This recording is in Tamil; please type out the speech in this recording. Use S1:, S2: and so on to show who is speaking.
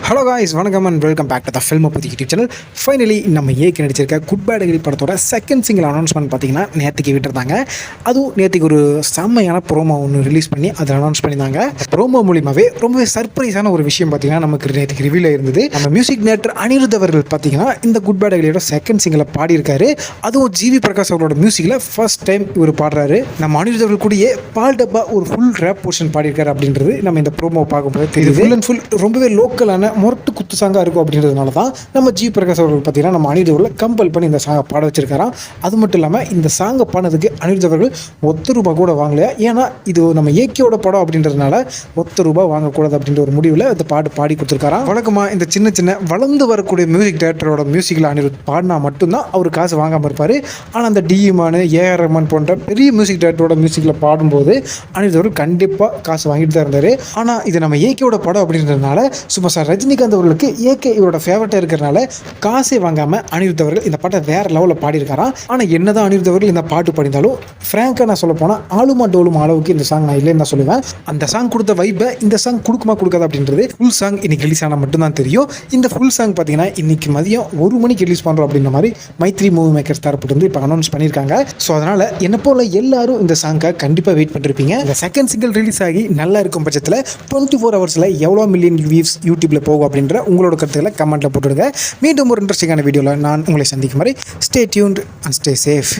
S1: ஹலோ காய்ஸ், வணக்கம் and welcome back to the film பற்றி யூடியூப் சேனல். ஃபைனலி நம்ம ஏக்கு நடிச்சிருக்க குட் பேட் அக்லி படத்தோட செகண்ட் சிங்கிள் அனௌன்ஸ்மெண்ட் பார்த்தீங்கன்னா நேற்றுக்கு விட்டுருந்தாங்க. அதுவும் நேற்றுக்கு ஒரு செம்மையான ப்ரோமோ ஒன்று ரிலீஸ் பண்ணி அதை அனௌன்ஸ் பண்ணியிருந்தாங்க. ப்ரோமோ மூலியமாகவே ரொம்பவே சர்ப்ரைஸான ஒரு விஷயம் பார்த்தீங்கன்னா நமக்கு நேற்றுக்கு ரிவீல் ஆயிருந்தது. நம்ம மியூசிக் டைரக்டர் அனிருத் அவர்கள் பார்த்தீங்கன்னா இந்த குட் பேட் அக்லியோட செகண்ட் சிங்கிளை பாடியிருக்காரு. அதுவும் ஜிவி பிரகாஷ் அவரோட மியூசிக்கில் ஃபர்ஸ்ட் டைம் இவர் பாடுறாரு. நம்ம அனிருத் அவர்கள் கூடயே பால் டப்பா ஒரு ஃபுல் ரேப் போர்ஷன் பாடியிருக்காரு அப்படின்றது நம்ம இந்த ப்ரோமோ பார்க்கும்போது தெரியுது. ஃபுல் அண்ட் ஃபுல் ரொம்பவே லோக்கலான மொரட்டு குத்து சாங்காக இருக்கும் அப்படின்றதுனால தான் நம்ம ஜி பிரகாஷ் அவர்கள் பார்த்தீங்கன்னா நம்ம அனிருத் அவர்களை கம்பல் பண்ணி இந்த சாங்கை பாட வச்சிருக்காராம். அது மட்டும் இல்லாமல் இந்த சாங்கை பாடுறதுக்கு அனிருத் அவர்கள் ₹1 கூட வாங்கலையா. ஏன்னா இது நம்ம ஏக்கியோட படம் அப்படின்றதுனால ₹1 வாங்கக்கூடாது அப்படின்ற ஒரு முடிவில் அந்த பாடி கொடுத்துருக்காராம். வழக்கமாக இந்த சின்ன சின்ன வளர்ந்து வரக்கூடிய மியூசிக் டைரக்டரோட மியூசிக்கில் அனிருத் பாடினா மட்டும்தான் அவர் காசு வாங்காமல் இருப்பார். ஆனால் அந்த டிமான், ஏஆர் ரஹ்மான் போன்ற பெரிய மியூசிக் டைரக்டரோட மியூசிக்கில் பாடும்போது அனிருத் அவர்கள் கண்டிப்பாக காசு வாங்கிட்டு தான் இருந்தார். ஆனால் இது நம்ம ஏக்கியோட படம் அப்படின்றதுனால சூப்பர் ஸ்டார் ரஜினிகாந்த் அவர்களுக்கு ஏகே இவரோட ஃபேவரட்டாக இருக்கிறனால காசே வாங்காமல் அனிருத் அவர்கள் இந்த பாட்டை வேறு லெவலில் பாடியிருக்காராம். ஆனால் என்னதான் அனிருத் அவர்கள் இந்த பாட்டு பாடினாலும் ஃப்ராங்காக நான் சொல்ல போனால் ஆளுமா டோலுமா அளவுக்கு இந்த சாங் நான் இல்லைன்னு தான் சொல்லுவேன். அந்த சாங் கொடுத்த வைப்பை இந்த சாங் கொடுக்குமா கொடுக்காது அப்படின்றது ஃபுல் சாங் இன்னைக்கு ரிலீஸ் ஆனால் மட்டும்தான் தெரியும். இந்த ஃபுல் சாங் பார்த்தீங்கன்னா இன்னைக்கு மதியம் 1 மணிக்கு ரிலீஸ் பண்ணுறோம் அப்படின்ற மாதிரி மைத்ரி மூவி மேக்கர்ஸ் தரப்பட்டு வந்து இப்போ அனௌன்ஸ் பண்ணியிருக்காங்க. ஸோ அதனால் என்ன போல எல்லாரும் இந்த சாங்கை கண்டிப்பாக வெயிட் பண்ணிருப்பீங்க. இந்த செகண்ட் சிங்கிள் ரிலீஸ் ஆகி நல்லா இருக்கும் பட்சத்தில் 24 ஹவர்ஸில் எவ்வளோ மில்லியன் வியூஸ் யூடியூப்பில் போகும் அப்படின்ற உங்களோட கருத்துக்களை கமெண்ட்டில் போட்டுடுங்க. மீண்டும் ஒரு இன்ட்ரெஸ்டிங்கான வீடியோவில் நான் உங்களை சந்திக்கும் வரை stay tuned and stay safe.